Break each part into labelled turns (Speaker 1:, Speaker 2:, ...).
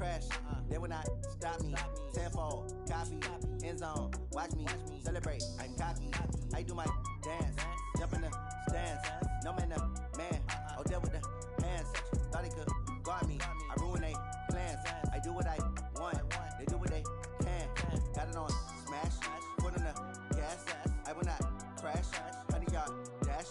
Speaker 1: crash. They will not stop me. Tenfold, copy, end zone. Watch me celebrate. I'm cocky. I do my dance. Jump in the stands. No man, the man. Oh, there with the hands. Thought he could guard me. I ruin they plans. I do what I want. They do what they can. Got it on smash. Put in the gas. I will not crash. 100-yard dash.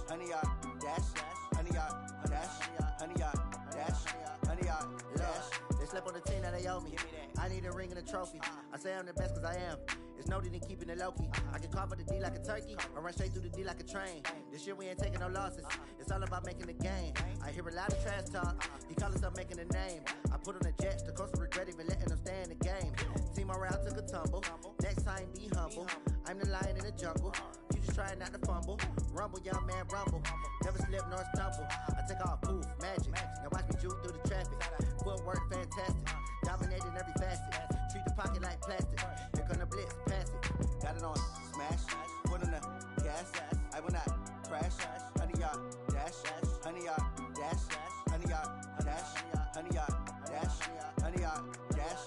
Speaker 1: 100-yard dash. 100-yard dash. 100-yard dash. 100-yard dash. They slept on the team that they owe me. I need a ring and a trophy. I say I'm the best cause I am. It's no need in keeping it low-key. I can carve up the D like a turkey or run straight through the D like a train. This year we ain't taking no losses. It's all about making the game. I hear a lot of trash talk. He call us up making a name. I put on the jets. The coach will regret even letting them stay in the game. Team morale took a tumble. Next time be humble. I'm the lion in the jungle. You just trying not to fumble. Rumble, young man, rumble. Never slip nor stumble. I take off, poof, magic. Now watch me juke through the traffic. Footwork fantastic. Dominating every facet. Treat the pocket like plastic. Here come the blitz, pass it. Got it on smash. Put in the gas. I will not crash. 100-yard dash. 100-yard dash. 100-yard dash. 100-yard dash. 100-yard dash.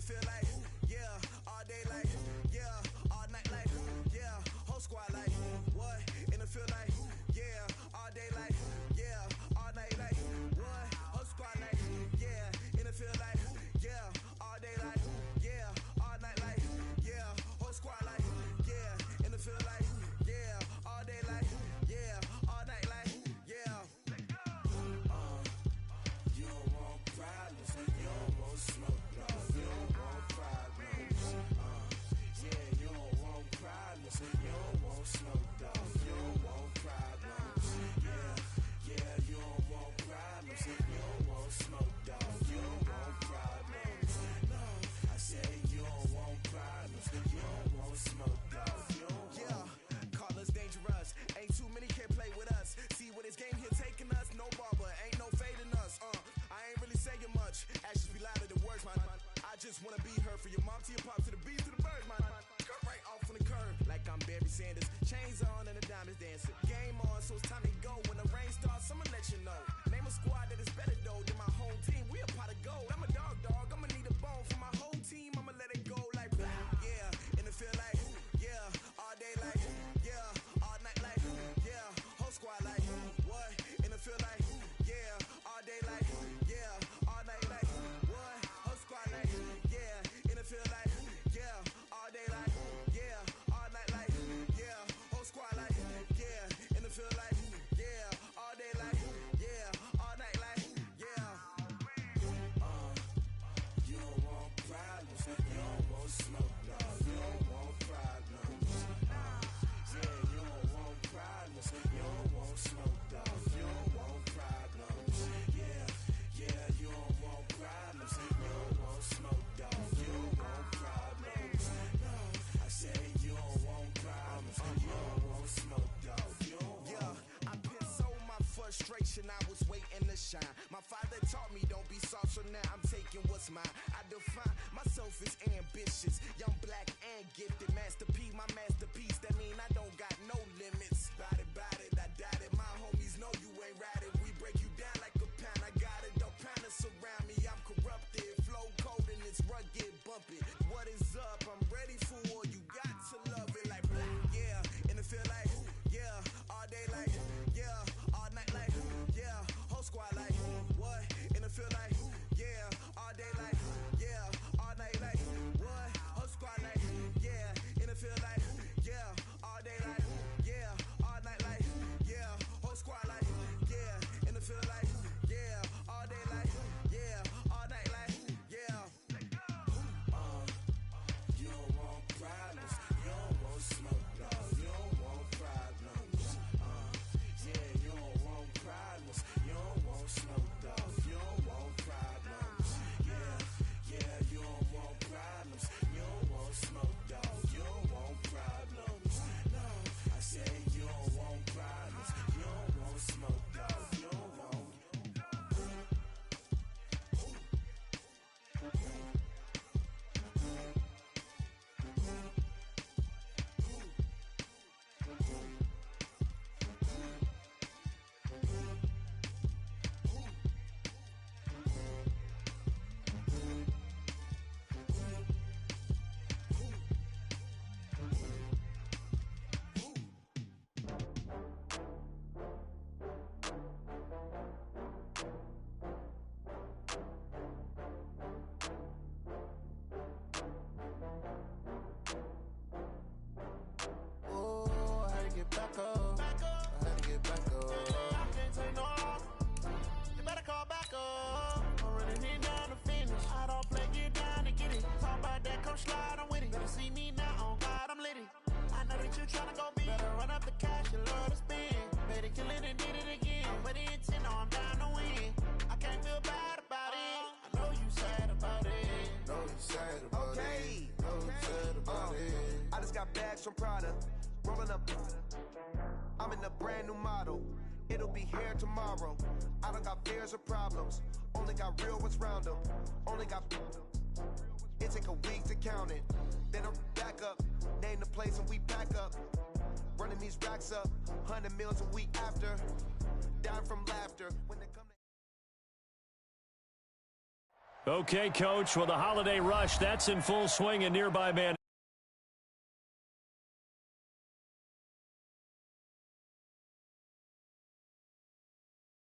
Speaker 2: Feel like, yeah, all day like, yeah, all night like, yeah, whole squad like, what? And it feel like, yeah, all day like, yeah, all night like, what? Whole squad like, yeah, and it feel like, yeah, all day like, yeah, all night like, yeah, whole squad like, yeah, and it feel like, yeah, all day like, yeah, all night like, yeah. You don't want problems, you don't want smoke, no, you don't want problems. Yeah, you don't want problems, you don't want smoke, dog, you don't want problems. Yeah, you don't want problems, you don't want smoke, dog, you don't want problems. No, I say you don't want problems, you don't want smoke, dog, you don't want. Call us dangerous, ain't too many can play with us. See what this game here taking us, no barber, ain't no fading us. I ain't really saying much, actions be louder than words, man. I just wanna be heard, for your mom to your pop to the beat to the birds, man. Cut right off on the curb, like I'm Barry Sanders. Chains on and the diamonds dancing. Game on, so it's time to go. When the rain starts, I'ma let you know. Name a squad that is better though than my home team. We a pot of gold. I'm a dog, I'ma need a bone for my whole team. I'ma let it go like blah. Yeah, and it feel like, yeah, all day like, yeah, all night like, yeah, whole squad like, what? And it feel like, yeah, all day like, yeah, all night like, what? Whole squad like, yeah, and it feel like, yeah, all day like, yeah, all night like, yeah, whole squad like, yeah, and it feel like, yeah, all day like, yeah, all night like, yeah. You don't want problems, you don't want smoke, dog, you don't want problems. Yeah, you don't want problems, you don't want smoke, dog, you don't want problems. Yeah, you don't want problems, you don't want smoke, dog, you don't want problems. No, I say you don't want problems, you don't want smoke, dog, you don't want. Yeah, I been so my frustration, I was waiting to shine. My father taught me don't be soft, so now I'm taking what's mine. I define myself as ambitious, young, black, and gifted. Master P, my masterpiece, that mean I don't got no limits. Bout it, I doubt it. My homies know you ain't ratted. We break you down like a pound. I got it, don't panic surround me. I'm corrupted, flow cold and it's rugged, bumping. What is up? I'm ready for war. You got to love it like blah. Yeah, and it feel like, yeah, all day like, yeah, all night like, yeah, whole squad like, what? And it feel like, yeah, all day like, got bags from Prada. Rolling up. I'm in a brand new model. It'll be here tomorrow. I don't got fears or problems. Only got real ones round them. Only got. It take a week to count it. Then I'm back up. Name the place and we back up. Running these racks up. 100 meals a week after. Dying from laughter. When they come to...
Speaker 3: Okay, Coach. Well, the holiday rush, that's in full swing in nearby man.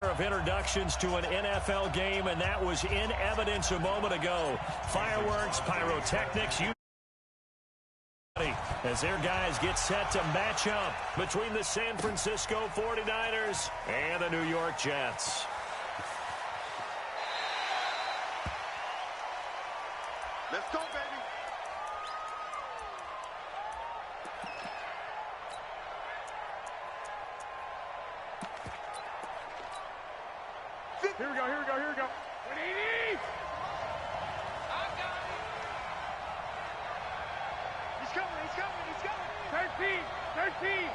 Speaker 3: Of introductions to an NFL game, and that was in evidence a moment ago. Fireworks, pyrotechnics, as their guys get set to match up between the San Francisco 49ers and the New York Jets.
Speaker 4: Let's go, baby. Here we go, here we go, here we go. 180! I got it! He's coming, he's coming, he's coming! 13!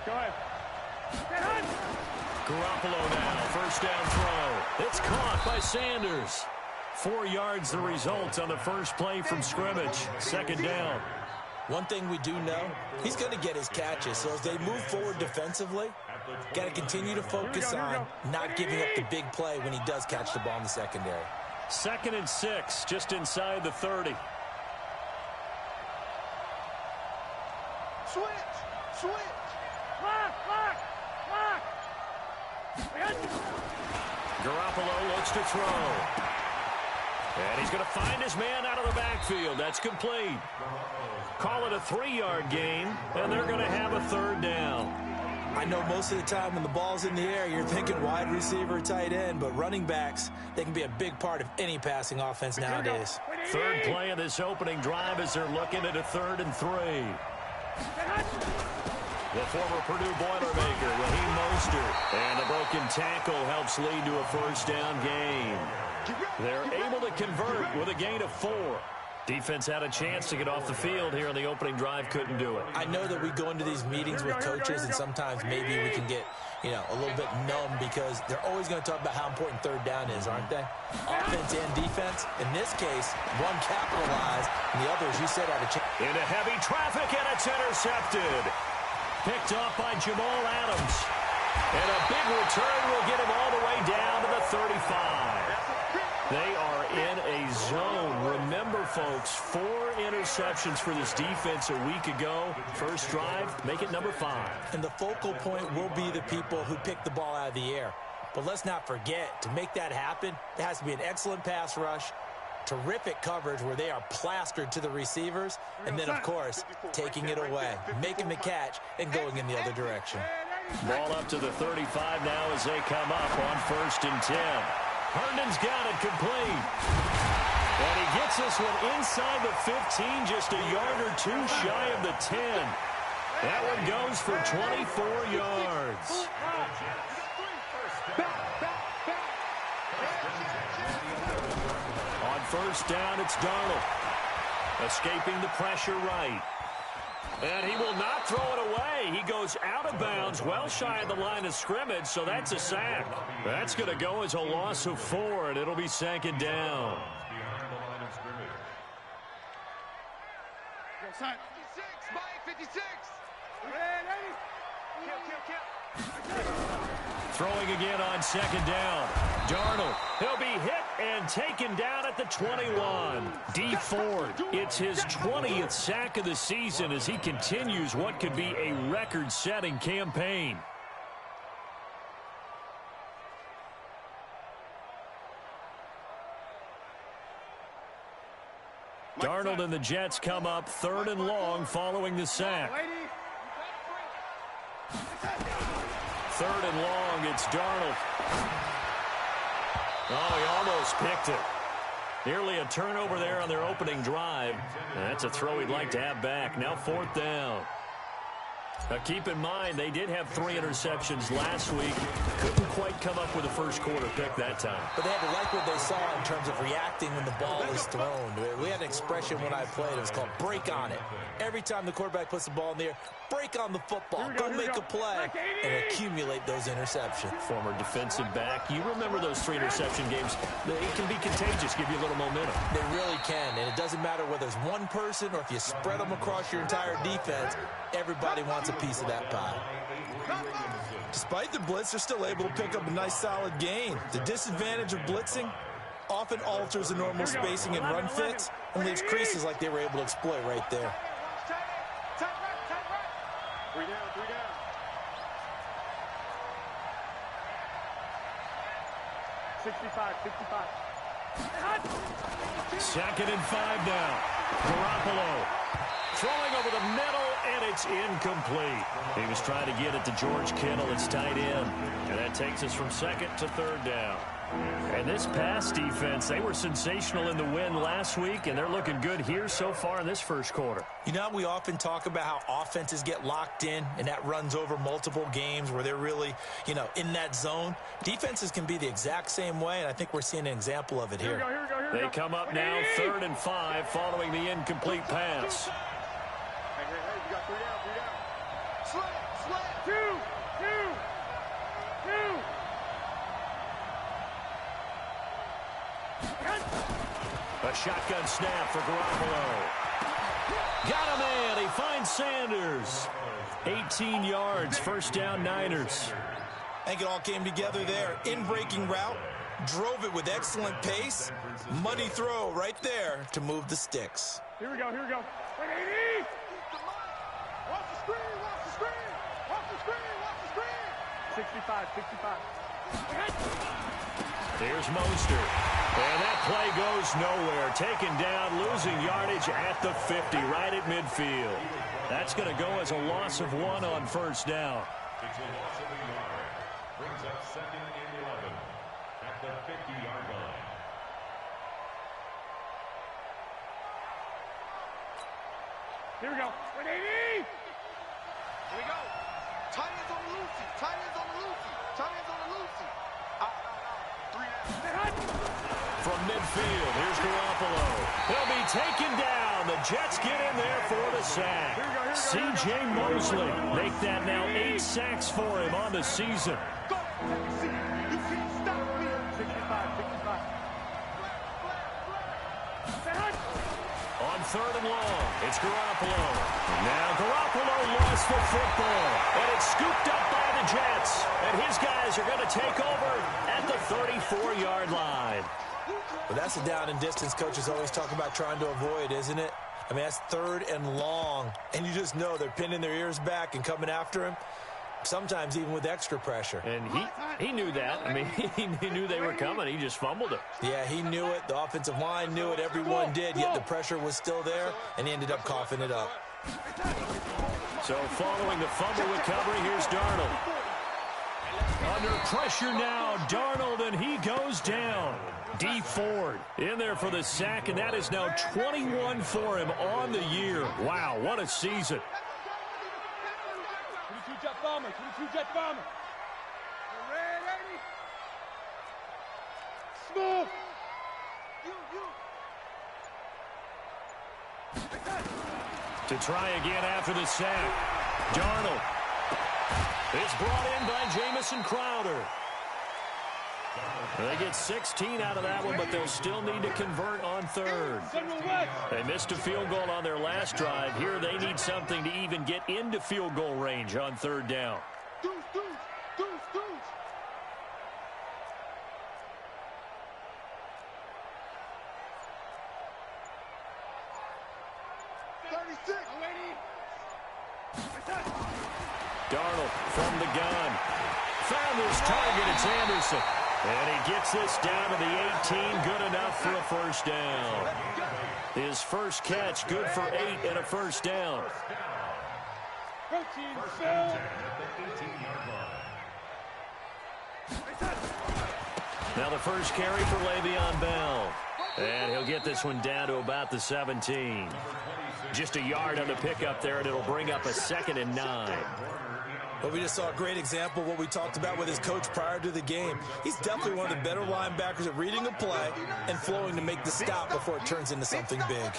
Speaker 4: Go ahead.
Speaker 3: Garoppolo now, first down throw. It's caught by Sanders. 4 yards the result on the first play from scrimmage. Second down.
Speaker 5: One thing we do know, he's going to get his catches. So as they move forward defensively, got to continue to focus on not giving up the big play when he does catch the ball in the secondary.
Speaker 3: 2nd and 6, just inside the 30.
Speaker 4: Switch! Switch!
Speaker 2: Lock!
Speaker 3: Garoppolo looks to throw. And he's going to find his man out of the backfield. That's complete. Call it a 3-yard gain, and they're going to have a third down.
Speaker 5: I know most of the time when the ball's in the air, you're thinking wide receiver, tight end, but running backs, they can be a big part of any passing offense nowadays.
Speaker 3: Third play of this opening drive as they're looking at a 3rd and 3. The former Purdue Boilermaker, Raheem Mostert, and a broken tackle helps lead to a first down gain. They're able to convert with a gain of 4. Defense had a chance to get off the field here on the opening drive, couldn't do it.
Speaker 5: I know that we go into these meetings with coaches, and sometimes maybe we can get, a little bit numb because they're always going to talk about how important third down is, aren't they? Offense and defense. In this case, one capitalized, and the other, as you said, had a chance.
Speaker 3: Into heavy traffic, and it's intercepted. Picked off by Jamal Adams. And a big return will get him all the way down to the 35. They are in a zone. Remember, folks, 4 interceptions for this defense a week ago. First drive, make it number 5.
Speaker 5: And the focal point will be the people who pick the ball out of the air. But let's not forget, to make that happen, there has to be an excellent pass rush, terrific coverage where they are plastered to the receivers, and then, of course, taking it away, making the catch, and going in the other direction.
Speaker 3: Ball up to the 35 now as they come up on 1st and 10. Herndon's got it complete. And he gets this one inside the 15, just a yard or 2 shy of the 10. That one goes for 24 yards. On 1st down, it's Darnold. Escaping the pressure right. And he will not throw it away. He goes out of bounds, well shy of the line of scrimmage, so that's a sack. That's going to go as a loss of 4, and it'll be 2nd down.
Speaker 4: 56, Mike, 56.
Speaker 3: Throwing again on 2nd down. Darnold, he'll be hit and taken down at the 21. Dee Ford, it's his 20th sack of the season as he continues what could be a record-setting campaign. Darnold and the Jets come up 3rd and long following the sack. 3rd and long, it's Darnold. Oh, he almost picked it. Nearly a turnover there on their opening drive. That's a throw he'd like to have back. Now 4th down. Now keep in mind, they did have 3 interceptions last week. Couldn't quite come up with a first quarter pick that time.
Speaker 5: But they had to like what they saw in terms of reacting when the ball is thrown. We had an expression when I played. It was called break on it. Every time the quarterback puts the ball in the air, break on the football. Go make a play and accumulate those interceptions.
Speaker 3: Former defensive back. You remember those 3 interception games. They can be contagious, give you a little momentum.
Speaker 5: They really can, and it doesn't matter whether it's one person or if you spread them across your entire defense. Everybody wants a piece of that pie. Despite the blitz, they're still able to pick up a nice solid gain. The disadvantage of blitzing often alters the normal spacing and run fits and leaves creases like they were able to exploit right there.
Speaker 4: 3 down. 65.
Speaker 3: 2nd and 5 now. Garoppolo throwing over the middle, and it's incomplete. He was trying to get it to George Kittle. It's tight end. And that takes us from 2nd to 3rd down. And this pass defense, they were sensational in the win last week, and they're looking good here so far in this first quarter.
Speaker 5: You know, we often talk about how offenses get locked in, and that runs over multiple games where they're really, in that zone. Defenses can be the exact same way, and I think we're seeing an example of it here.
Speaker 4: Here we go.
Speaker 3: They come up now 3rd and 5 following the incomplete pass.
Speaker 4: Hey, you got 3 down. Slant. 2.
Speaker 3: A shotgun snap for Garoppolo. Got a man. He finds Sanders. 18 yards. First down, Niners.
Speaker 5: I think it all came together there. In-breaking route. Drove it with excellent pace. Money throw right there to move the sticks.
Speaker 4: Here we go. 180. Watch the screen. 65.
Speaker 3: Here's Mostert. And that play goes nowhere. Taken down, losing yardage at the 50, right at midfield. That's going to go as a loss of 1 on first down.
Speaker 6: It's a loss of a yard. Brings up 2nd and 11 at the 50-yard line.
Speaker 4: Here we go. 180.
Speaker 7: Here we go. Tight ends on the Lucy. Out. 3 down.
Speaker 3: From midfield, here's Garoppolo. He'll be taken down. The Jets get in there for the sack. C.J. Mosley make that now 8 sacks for him on the season.
Speaker 7: Go. You can't stop me.
Speaker 4: 65.
Speaker 3: On 3rd and long, it's Garoppolo. Now Garoppolo lost the football, and it's scooped up by the Jets. And his guys are going to take over at the 34-yard line.
Speaker 5: Well, that's a down and distance coaches always talk about trying to avoid, isn't it? I mean, that's 3rd and long, and you just know they're pinning their ears back and coming after him, sometimes even with extra pressure.
Speaker 3: And he knew that. I mean, he knew they were coming. He just fumbled it.
Speaker 5: Yeah, he knew it. The offensive line knew it. Everyone did, yet the pressure was still there, and he ended up coughing it up.
Speaker 3: So following the fumble recovery, here's Darnold. Under pressure now, Darnold, and he goes down. D. Ford in there for the sack, and that is now 21 for him on the year. Wow, what a season.
Speaker 4: 22 jet bomber. Ready. Smooth.
Speaker 3: To try again after the sack. Darnold. It's brought in by Jamison Crowder. They get 16 out of that one, but they'll still need to convert on 3rd. They missed a field goal on their last drive. Here they need something to even get into field goal range on 3rd down.
Speaker 7: Deuce. 36.
Speaker 3: Darnold from the gun. Found his target. It's Anderson. And he gets this down to the 18. Good enough for a first down. His first catch, good for 8 and a first down. Now the first carry for Le'Veon Bell. And he'll get this one down to about the 17. Just a yard on the pickup there, and it'll bring up a 2nd and 9.
Speaker 5: Well, we just saw a great example of what we talked about with his coach prior to the game. He's definitely one of the better linebackers at reading a play and flowing to make the stop before it turns into something big.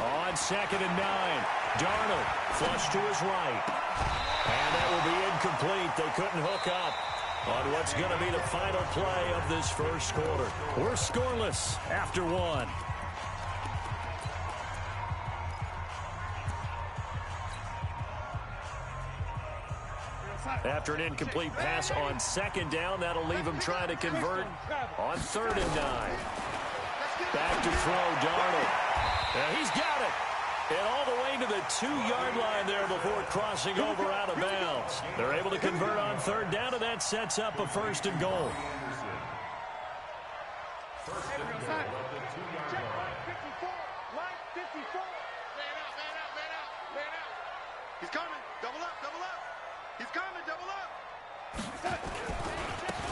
Speaker 3: On 2nd and 9, Darnold flush to his right. And that will be incomplete. They couldn't hook up on what's going to be the final play of this first quarter. We're scoreless after 1. After an incomplete pass on 2nd down, that'll leave him trying to convert on 3rd and 9. Back to throw, Darnold. And he's got it. And all the way to the 2-yard line there before crossing over out of bounds. They're able to convert on 3rd down, and that sets up a 1st and goal.
Speaker 7: He's coming. Double up, double up. He's coming, double up.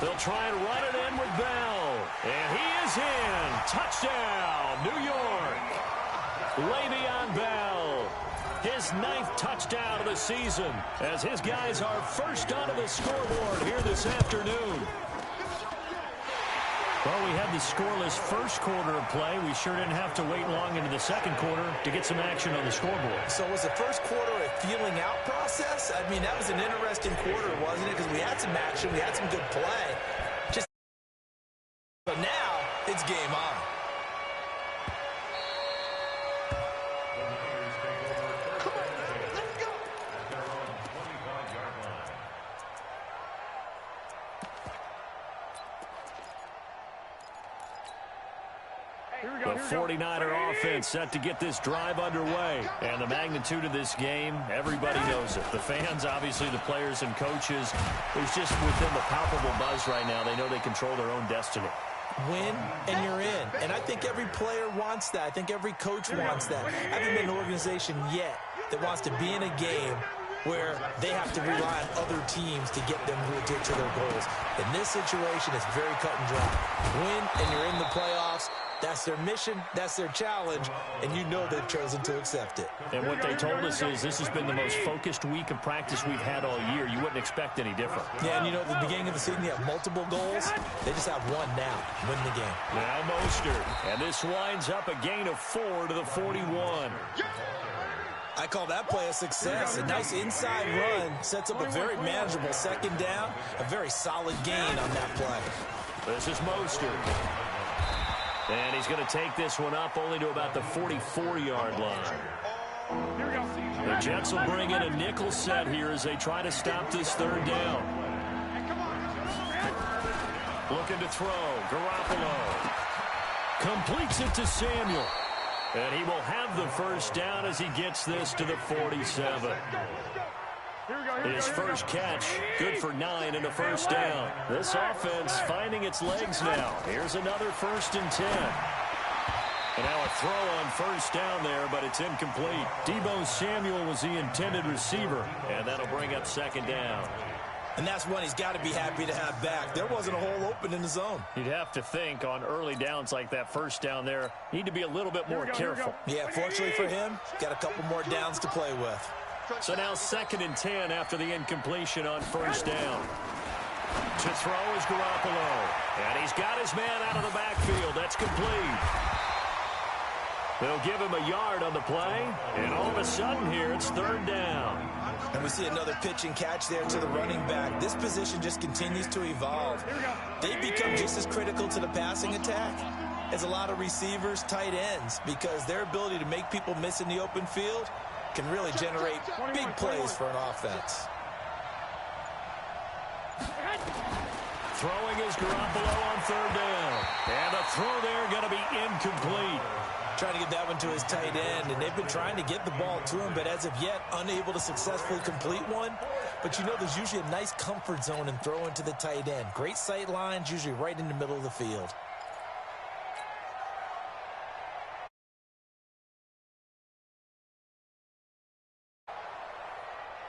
Speaker 3: They'll try and run it in with Bell. And he is in. Touchdown, New York. Le'Veon Bell. His 9th touchdown of the season as his guys are first onto the scoreboard here this afternoon. Well, we had the scoreless first quarter of play. We sure didn't have to wait long into the 2nd quarter to get some action on the scoreboard.
Speaker 5: So was the first quarter a feeling out process? I mean, that was an interesting quarter, wasn't it? Because we had some action, we had some good play. But now, it's game on.
Speaker 3: The 49er offense set to get this drive underway. And the magnitude of this game, everybody knows it. The fans, obviously the players and coaches. There's just within the palpable buzz right now. They know they control their own destiny.
Speaker 5: Win, and you're in. And I think every player wants that. I think every coach wants that. I haven't been an organization yet that wants to be in a game where they have to rely on other teams to get them to their goals. In this situation, it's very cut and dry. Win, and you're in the playoffs. That's their mission, that's their challenge, and you know they've chosen to accept it.
Speaker 3: And what they told us is this has been the most focused week of practice we've had all year. You wouldn't expect any different.
Speaker 5: Yeah, and you know, at the beginning of the season, you have multiple goals. They just have one now, win the game.
Speaker 3: Now Mostert, and this winds up a gain of 4 to the 41.
Speaker 5: I call that play a success. A nice inside run sets up a very manageable 2nd down, a very solid gain on that play.
Speaker 3: This is Mostert. And he's going to take this one up only to about the 44-yard line. The Jets will bring in a nickel set here as they try to stop this 3rd down. Looking to throw. Garoppolo completes it to Samuel. And he will have the 1st down as he gets this to the 47. His first catch, good for 9 and a 1st down. This offense finding its legs now. Here's another 1st and 10. And now a throw on 1st down there, but it's incomplete. Deebo Samuel was the intended receiver, and that'll bring up 2nd down.
Speaker 5: And that's one he's got to be happy to have back. There wasn't a hole open in the zone.
Speaker 3: You'd have to think on early downs like that 1st down there, need to be a little bit more careful.
Speaker 5: Yeah, fortunately for him, got a couple more downs to play with.
Speaker 3: So now 2nd and 10 after the incompletion on 1st down. To throw is Garoppolo. And he's got his man out of the backfield. That's complete. They'll give him a yard on the play. And all of a sudden here, it's 3rd down.
Speaker 5: And we see another pitch and catch there to the running back. This position just continues to evolve. They become just as critical to the passing attack as a lot of receivers, tight ends, because their ability to make people miss in the open field can really generate big plays for an offense.
Speaker 3: Throwing is Garoppolo on 3rd down. And the throw there going to be incomplete.
Speaker 5: Trying to get that one to his tight end, and they've been trying to get the ball to him, but as of yet, unable to successfully complete one. But you know there's usually a nice comfort zone in throwing to the tight end. Great sight lines, usually right in the middle of the field.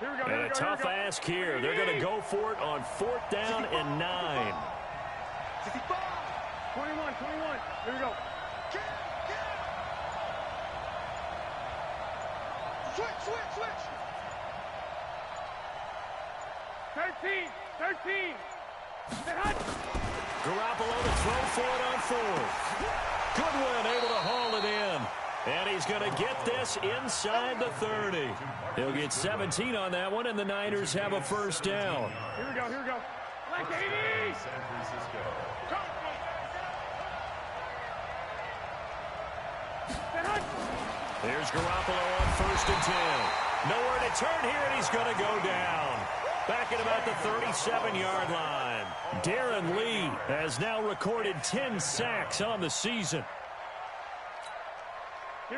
Speaker 3: And a tough ask here. They're going to go for it on 4th down and 9.
Speaker 4: 21. Here we go.
Speaker 7: Get. Switch.
Speaker 4: 13.
Speaker 3: Garoppolo to throw for it on fourth. Goodwin able to haul it in. And he's going to get this inside the 30. He'll get 17 on that one, and the Niners have a first down.
Speaker 4: Here we go. Like 80.
Speaker 6: San Francisco.
Speaker 3: Here's Garoppolo on 1st and 10. Nowhere to turn here, and he's going to go down. Back at about the 37-yard line. Darren Lee has now recorded 10 sacks on the season.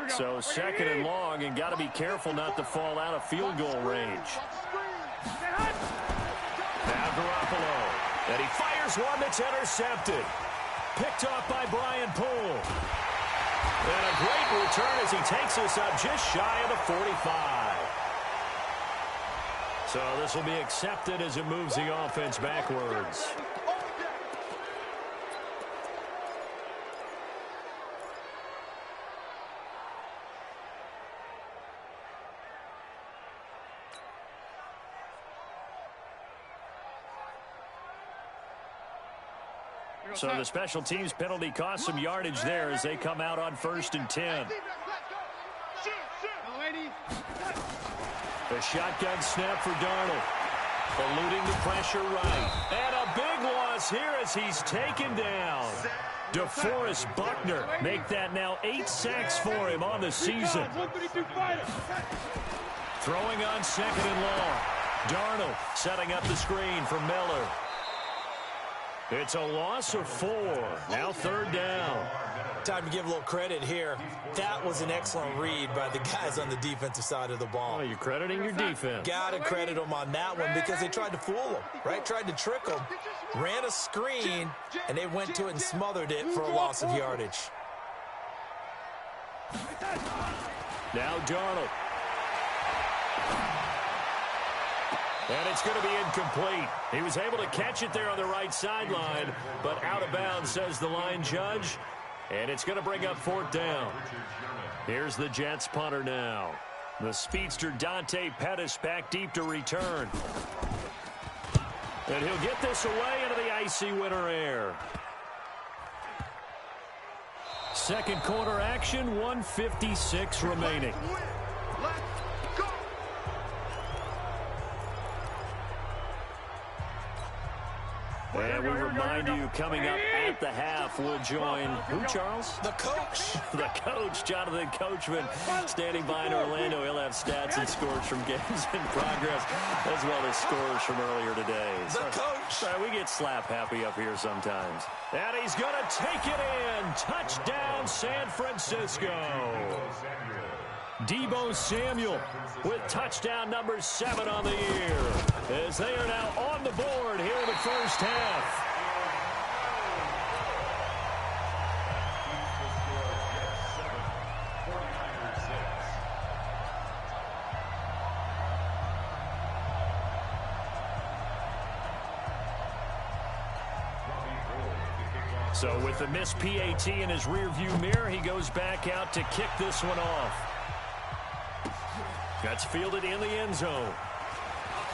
Speaker 3: So 2nd and long, and got to be careful not to fall out of field goal range. Now Garoppolo. And he fires one that's intercepted. Picked off by Brian Poole. And a great return as he takes us up just shy of the 45. So this will be accepted as it moves the offense backwards. So the special teams penalty cost some yardage there as they come out on 1st and 10. A shotgun snap for Darnold. Eluding the pressure right. And a big loss here as he's taken down. DeForest Buckner make that now 8 sacks for him on the season. Throwing on 2nd and long. Darnold setting up the screen for Miller. It's a loss of 4. Now 3rd down.
Speaker 5: Time to give a little credit here. That was an excellent read by the guys on the defensive side of the ball.
Speaker 3: Oh, you're crediting your defense.
Speaker 5: Got to credit them on that one because they tried to fool them, right? Tried to trick them, ran a screen, and they went to it and smothered it for a loss of yardage.
Speaker 3: Now Darnold. And it's going to be incomplete. He was able to catch it there on the right sideline, but out of bounds, says the line judge. And it's going to bring up 4th down. Here's the Jets punter now. The speedster Dante Pettis back deep to return. And he'll get this away into the icy winter air. Second quarter action, 1:56 remaining. And we remind you, coming up at the half, we'll join, who, Charles?
Speaker 5: The coach.
Speaker 3: The coach, Jonathan Coachman, standing by in Orlando. He'll have stats and scores from games in progress, as well as scores from earlier today.
Speaker 5: The coach.
Speaker 3: Sorry, we get slap happy up here sometimes. And he's going to take it in. Touchdown, San Francisco. Deebo Samuel with touchdown number 7 on the year, as they are now on the board here in the first half. So with the missed PAT in his rearview mirror, he goes back out to kick this one off. That's fielded in the end zone.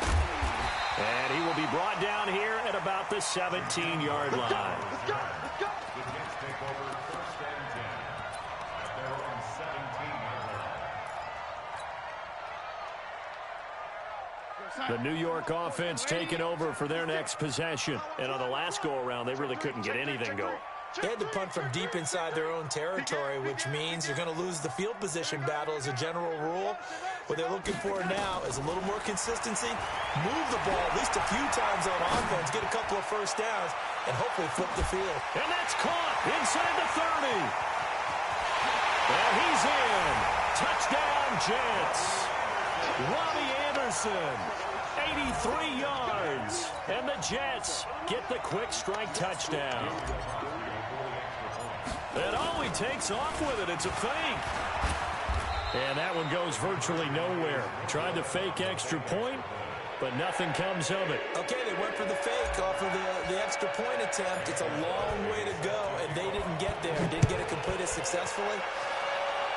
Speaker 3: And he will be brought down here at about the 17-yard line.
Speaker 6: The Jets take over 1st and 10 at their own 17-yard line.
Speaker 3: The New York offense taking over for their next possession. And on the last go-around, they really couldn't get anything going.
Speaker 5: They had to punt from deep inside their own territory, which means you're going to lose the field position battle as a general rule. What they're looking for now is a little more consistency, move the ball at least a few times on offense, get a couple of first downs, and hopefully flip the field.
Speaker 3: And that's caught inside the 30. And he's in. Touchdown, Jets. Robbie Anderson, 83 yards. And the Jets get the quick strike touchdown. And oh, he takes off with it. It's a fake. And that one goes virtually nowhere. Tried to fake extra point. but nothing comes of it.
Speaker 5: Okay, they went for the fake off of the extra point attempt. It's a long way to go, and they didn't get there. Didn't get it completed successfully.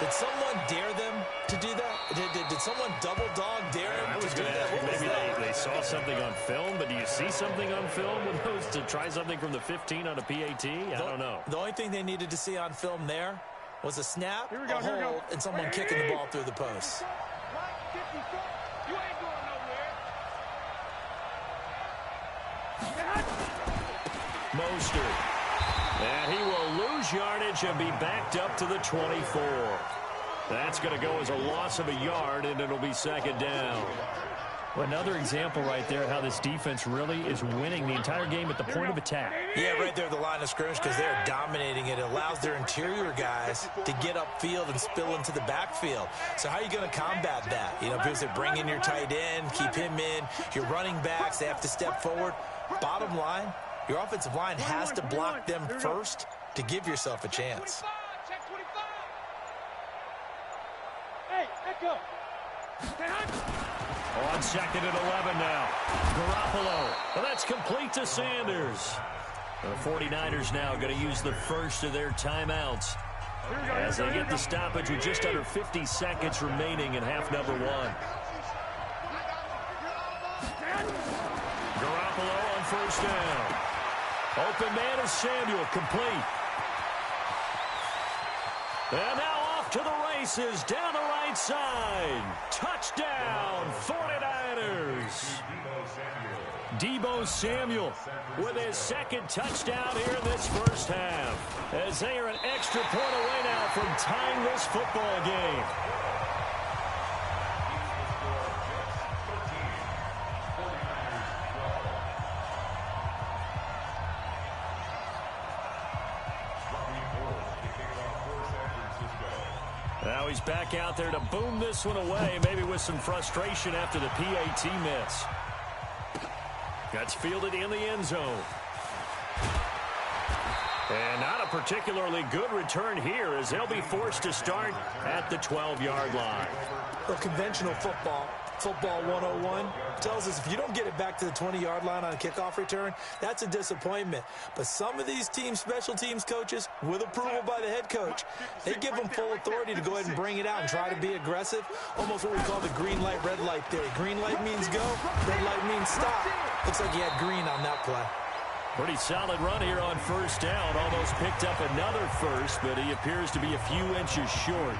Speaker 5: Did someone dare them to do that? Did someone double dog dare them
Speaker 3: to do that? I was going to ask you, maybe they saw something on film, but do you see something on film with those to try something from the 15 on a PAT? I don't know.
Speaker 5: The only thing they needed to see on film there was a snap, a hold, and someone kicking the ball through the post.
Speaker 4: You ain't going nowhere.
Speaker 3: Mostert. And he will lose yardage and be backed up to the 24. That's going to go as a loss of a yard, and it'll be second down.
Speaker 8: Well, another example right there how this defense really is winning the entire game at the point of attack.
Speaker 5: Yeah, right there at the line of scrimmage because they're dominating it. It allows their interior guys to get upfield and spill into the backfield. So how are you going to combat that? You know, because they bring in your tight end, keep him in. Your running backs, they have to step forward. Bottom line, your offensive line has to block them first to give yourself a chance.
Speaker 4: Check 25. Hey, let go.
Speaker 3: On second and 11 now. Garoppolo. Well, that's complete to Sanders. The 49ers now going to use the first of their timeouts as they get the stoppage with just under 50 seconds remaining in half number one. Garoppolo on first down. Open man is Samuel, complete. And now off to the races, down the right side. Touchdown, 49ers. Deebo Samuel with his second touchdown here in this first half. As they are an extra point away now from tying this football game. Now he's back out there to boom this one away, maybe with some frustration after the PAT miss. That's fielded in the end zone. And not a particularly good return here as they'll be forced to start at the 12-yard line.
Speaker 5: Well, conventional football 101, tells us if you don't get it back to the 20-yard line on a kickoff return, that's a disappointment. But some of these teams, special teams coaches, with approval by the head coach, they give them full authority to go ahead and bring it out and try to be aggressive. Almost what we call the green light, red light theory. Green light means go, red light means stop. Looks like he had green on that play.
Speaker 3: Pretty solid run here on first down. Almost picked up another first, but he appears to be a few inches short.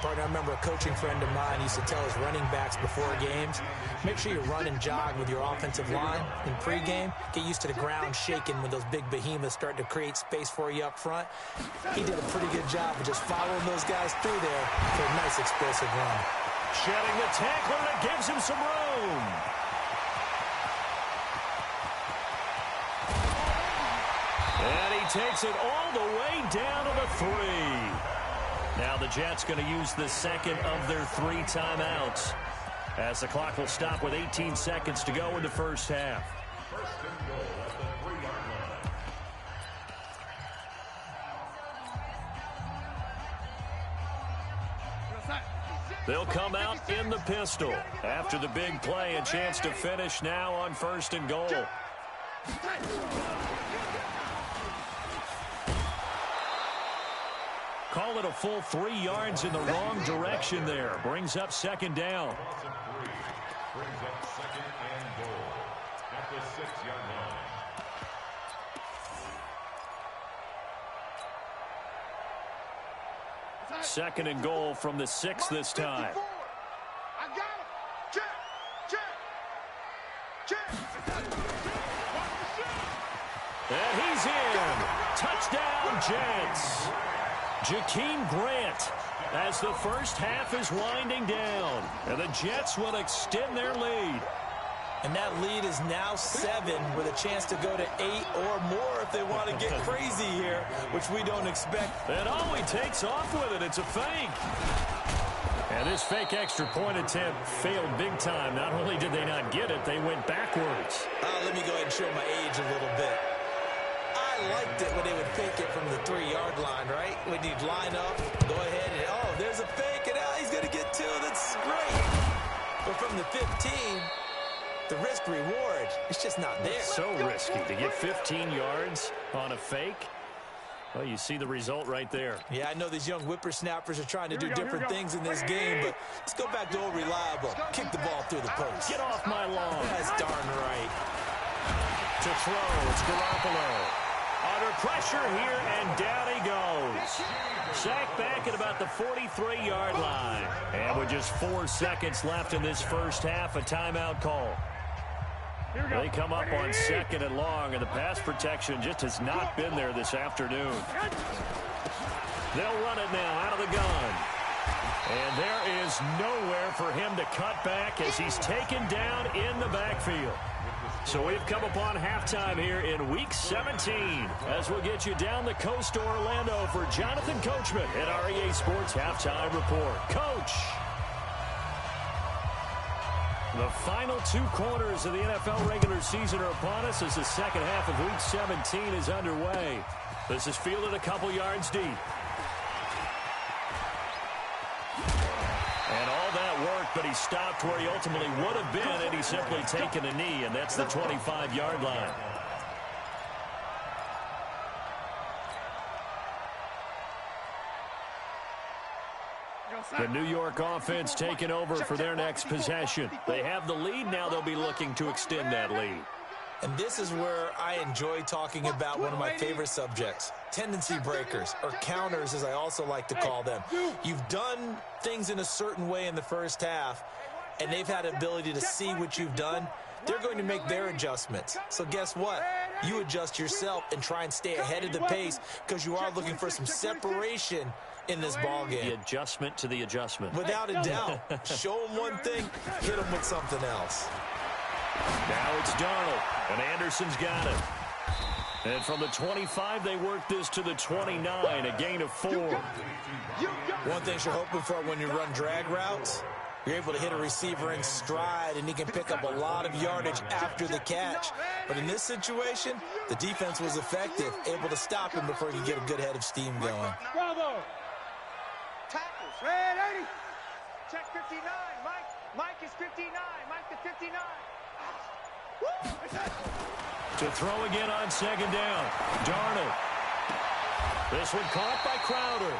Speaker 5: Partner, I remember a coaching friend of mine used to tell his running backs before games, make sure you run and jog with your offensive line in pregame. Get used to the ground shaking when those big behemoths start to create space for you up front. He did a pretty good job of just following those guys through there for a nice explosive run.
Speaker 3: Shedding the tackler, and it gives him some room. And he takes it all the way down to the 3. Now the Jets going to use the second of their 3 timeouts as the clock will stop with 18 seconds to go in the first half.
Speaker 6: First and goal at the 3-yard line.
Speaker 3: They'll come out in the pistol after the big play. A chance to finish now on first and goal. Call it a full 3 yards in the wrong direction there. Brings up second down.
Speaker 6: Brings up second and goal at the 6-yard line.
Speaker 3: Second and goal from the 6 this time.
Speaker 7: I got him. Check.
Speaker 3: And he's in. Touchdown, Jets. Jakeem Grant as the first half is winding down. And the Jets will extend their lead.
Speaker 5: And that lead is now 7 with a chance to go to 8 or more if they want to get crazy here, which we don't expect.
Speaker 3: And he takes off with it. It's a fake. And this fake extra point attempt failed big time. Not only did they not get it, they went backwards.
Speaker 5: Let me go ahead and show my age a little bit. I liked it when they would fake it from the 3-yard line, right? When you'd line up, go ahead and, there's a fake, and he's going to get 2. That's great. But from the 15, the risk-reward is just not there.
Speaker 8: It's so risky to get 15 yards on a fake. Well, you see the result right there.
Speaker 5: Yeah, I know these young whippersnappers are trying to do different things in this game, but let's go back to old reliable. Kick the ball through the post.
Speaker 8: Get off my lawn.
Speaker 5: That's darn right.
Speaker 8: To throw, it's Garoppolo. Under pressure here, and down he goes. Sacked back at about the 43-yard line. And with just 4 seconds left in this first half, a timeout call. They come up on 2nd and long, and the pass protection just has not been there this afternoon. They'll run it now out of the gun. And there is nowhere for him to cut back as he's taken down in the backfield. So we've come upon halftime here in Week 17 as we'll get you down the coast to Orlando for Jonathan Coachman at REA Sports Halftime Report. Coach! The final 2 quarters of the NFL regular season are upon us as the second half of Week 17 is underway. This is fielded a couple yards deep. And all that worked, but he stopped where he ultimately would have been had he simply taken a knee, and that's the 25-yard line. The New York offense taking over for their next possession. They have the lead. Now they'll be looking to extend that lead.
Speaker 5: And this is where I enjoy talking about one of my favorite subjects, tendency breakers, or counters as I also like to call them. You've done things in a certain way in the first half, and they've had the ability to see what you've done. They're going to make their adjustments. So guess what? You adjust yourself and try and stay ahead of the pace because you are looking for some separation in this ball game.
Speaker 8: The adjustment to the adjustment.
Speaker 5: Without a doubt. Show them one thing, hit them with something else.
Speaker 8: Now it's Darnold, and Anderson's got it. And from the 25, they work this to the 29, a gain of 4.
Speaker 5: One thing you're hoping for when you run drag routes, you're able to hit a receiver in stride, and he can pick up a lot of yardage after the catch. But in this situation, the defense was effective, able to stop him before he could get a good head of steam going.
Speaker 4: Bravo. Tackles. Red 80. Check 59. Mike is 59. Mike the 59.
Speaker 8: To throw again on 2nd down. Darnold. This one caught by Crowder.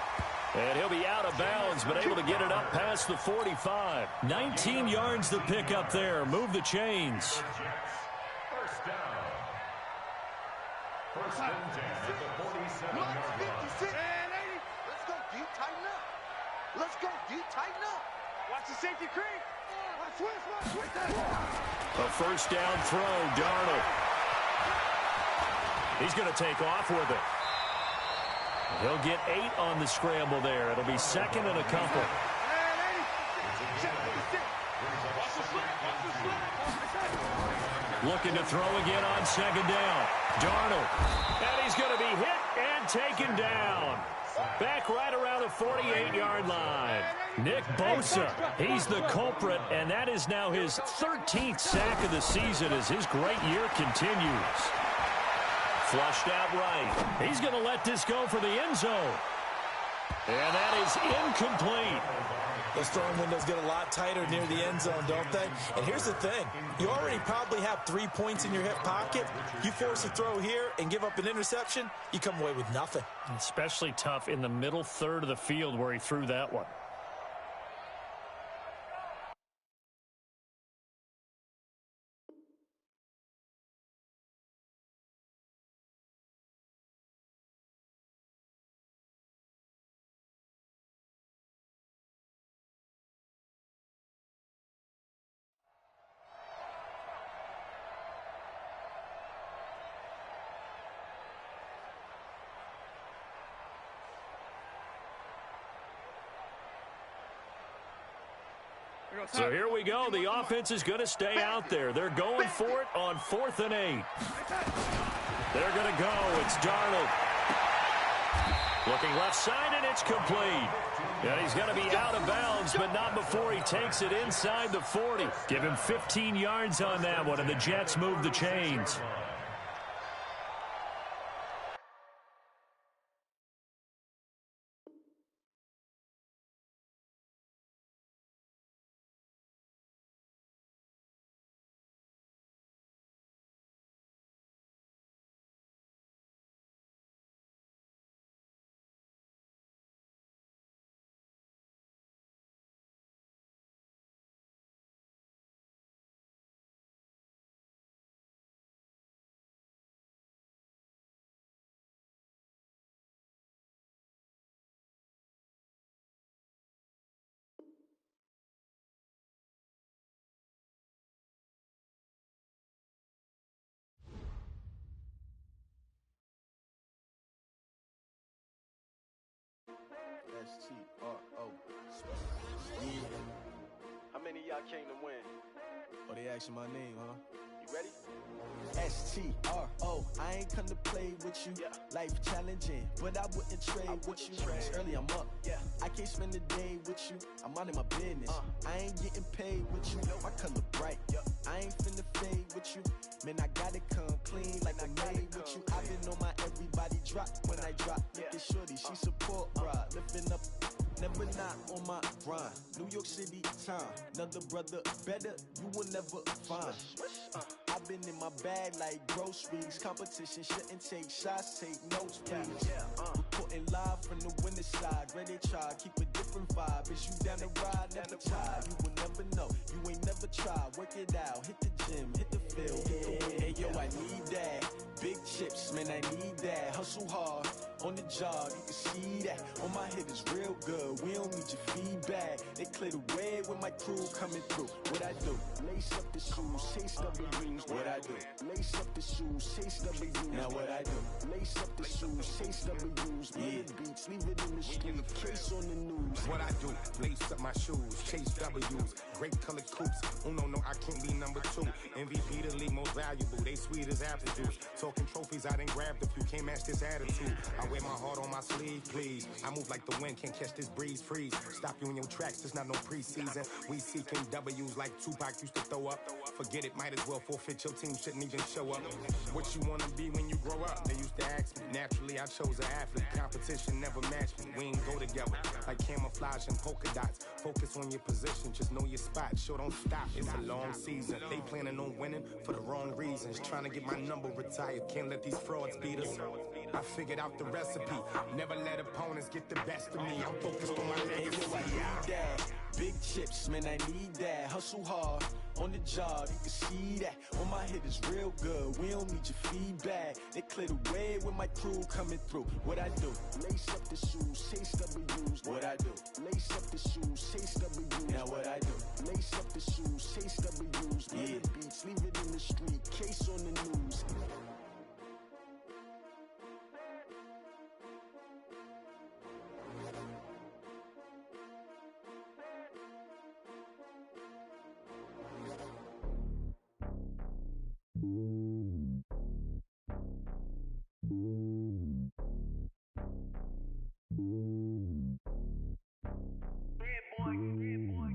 Speaker 8: And he'll be out of bounds, but able to get it up past the 45. 19 yards to pick up there. Move the chains.
Speaker 6: First down. First and 10 at the 47-yard line.
Speaker 7: Let's go deep, tighten up. Let's go deep, tighten up.
Speaker 4: Watch the safety creep.
Speaker 8: A first down throw, Darnold. He's going to take off with it. He'll get 8 on the scramble there. It'll be 2nd and a couple. Looking to throw again on 2nd down. Darnold. And he's going to be hit and taken down. Back right around the 48-yard line. Nick Bosa, he's the culprit, and that is now his 13th sack of the season as his great year continues. Flushed out right. He's going to let this go for the end zone. And that is incomplete.
Speaker 5: Those throwing windows get a lot tighter near the end zone, don't they? And here's the thing. You already probably have 3 points in your hip pocket. You force a throw here and give up an interception, you come away with nothing.
Speaker 8: Especially tough in the middle third of the field where he threw that one. So here we go. The offense is going to stay out there. They're going for it on 4th and 8. They're going to go. It's Darnold. Looking left side, and it's complete. And he's going to be out of bounds, but not before he takes it inside the 40. Give him 15 yards on that one, and the Jets move the chains.
Speaker 1: S-T-R-O. Yeah.
Speaker 9: How many of y'all came to win?
Speaker 1: Oh, they asking my name, huh?
Speaker 9: You ready?
Speaker 1: S-T-R-O. I ain't come to play with you.
Speaker 9: Yeah.
Speaker 1: Life challenging, but I wouldn't trade with you. It's early, I'm up.
Speaker 9: Yeah.
Speaker 1: I can't spend the day with you. I'm minding my business. I ain't getting paid with you. My color bright. I ain't finna fade with you. Man, I gotta come clean like I made with you. I've been on my everybody drop when I drop. Look at shorty, she support ride. Lifting up, never not on my grind. New York City time. Another brother better, you will never find. I've been in my bag like groceries. Competition shouldn't take shots, take notes, please. Reporting live from the winter side. Ready to try, keep a different vibe. Is you down the ride, never tired. You will never know, you ain't never tried. Work it out, hit the gym, hit the field, hit the win. Hey yo, I need that. Big chips, man, I need that. Hustle hard, on the job, you can see that. On my hit is real good, we don't need your feedback. They clear the way with my crew coming through. What I do? Lace up the shoes, chase W's. What I do? Lace up the shoes, chase W's. Now what I do? Lace up the shoes, chase W's. Yeah. Beats, leave it in the street, case on the news.
Speaker 10: What I do? Lace up my shoes, chase W's. Great colored coops. Oh no, I can't be number 2. MVP the league most valuable. They sweet as apple juice. Talking trophies, I done grabbed a few. Can't match this attitude. I wear my heart on my sleeve, please. I move like the wind, can't catch this breeze, freeze. Stop you in your tracks, there's not no preseason. We seeking W's like Tupac used to throw up. Forget it, might as well forfeit, your team shouldn't even show up. What you wanna be when you grow up? They used to ask me. Naturally, I chose an athlete. Competition never matched me. We ain't go together like camouflage and polka dots. Focus on your position, just know your spot. Sure, don't stop, it's a long season. They planning on winning for the wrong reasons. Trying to get my number retired, can't let these frauds beat us. I figured out the recipe. Never let opponents get the best of me. I'm focused on my legacy.
Speaker 1: I need that. Big chips, man, I need that. Hustle hard, on the job, you can see that. On my hit is real good, we don't need your feedback. They clear the way with my crew coming through. What I do? Lace up the shoes, chase W's. What I do? Lace up the shoes, chase W's. Now what I do? Lace up the shoes, chase W's. Yeah. Beats, leave it in the street, case on the news.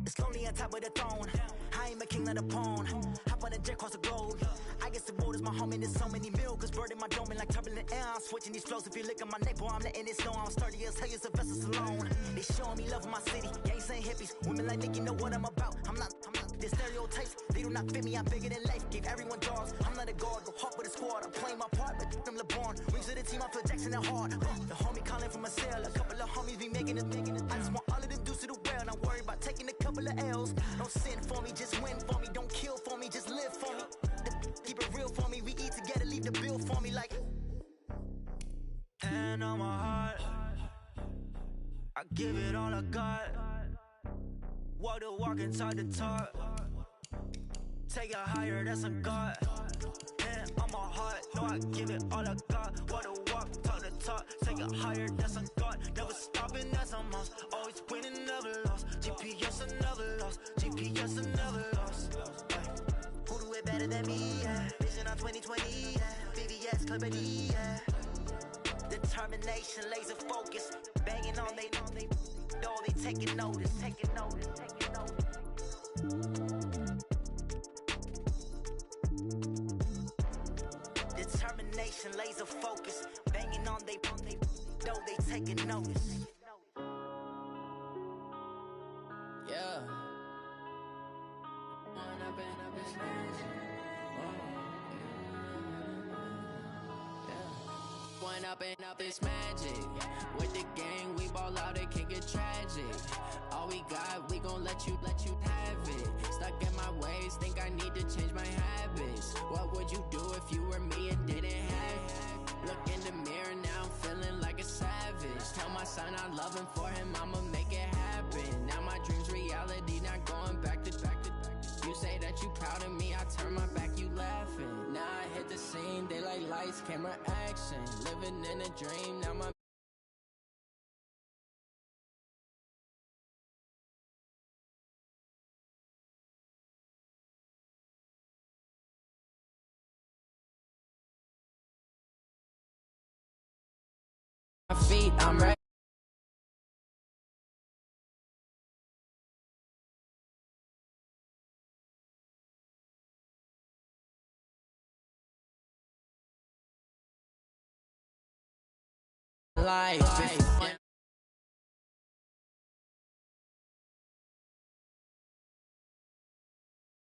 Speaker 11: It's lonely on top of the throne. I am a king of the pawn. Hop on a jet across the globe. I guess the world is my home and there's so many milkers bird in my dome and like turbulent air. I'm switching these flows. If you look at my neck, boy, I'm letting it snow. I'm sturdy as hell as a vessel alone. They showing me love in my city. Gangs ain't hippies. Women like Nicki know what I'm about. I'm not the stereotypes. They do not fit me. I'm bigger than life. Gave everyone dogs. I'm not a guard. Go hawk with a squad. I'm playing my part, but I'm LeBron. Rings to the team. I feel Jackson and hard. The homie calling from a cell. A couple of homies be making it. I just want all of them dudes to the well. Not worry about taking a couple of L's. Don't sin for me, just win for me. Don't kill for me, just live for me. Keep it real for me. We eat together, leave the bill for me like. And on my heart, I give it all I got. Walk the walk and talk the talk. Take it higher, that's a God. And on my heart, no, I give it all I got. Walk the walk, talk the talk. Take it higher, that's a God. Never stopping, that's a must. Always winning, never lost. GPS, I never lost. GPS, I never lost. Who do it better than me? Yeah. Vision on 2020. Yeah. VVS, Clippity. Yeah. Determination, laser focus. Banging on they know they taking notice. Taking notice. Taking notice. Determination, laser focus. Banging on they know they taking notice. Yeah.
Speaker 12: One up and up is magic. With the gang, we ball out, it can get tragic. All we got, we gon' let you have it. Stuck in my ways, think I need to change my habits. What would you do if you were me and didn't have it? Look in the mirror, now I'm feeling like a savage. Tell my son I love him, for him I'ma make it happen. Now my dream's reality, not going back to. You say that you proud of me, I turn my back, you laughing. Now I hit the scene, daylight lights, camera action. Living in a dream, now my beat, I'm ready. Life.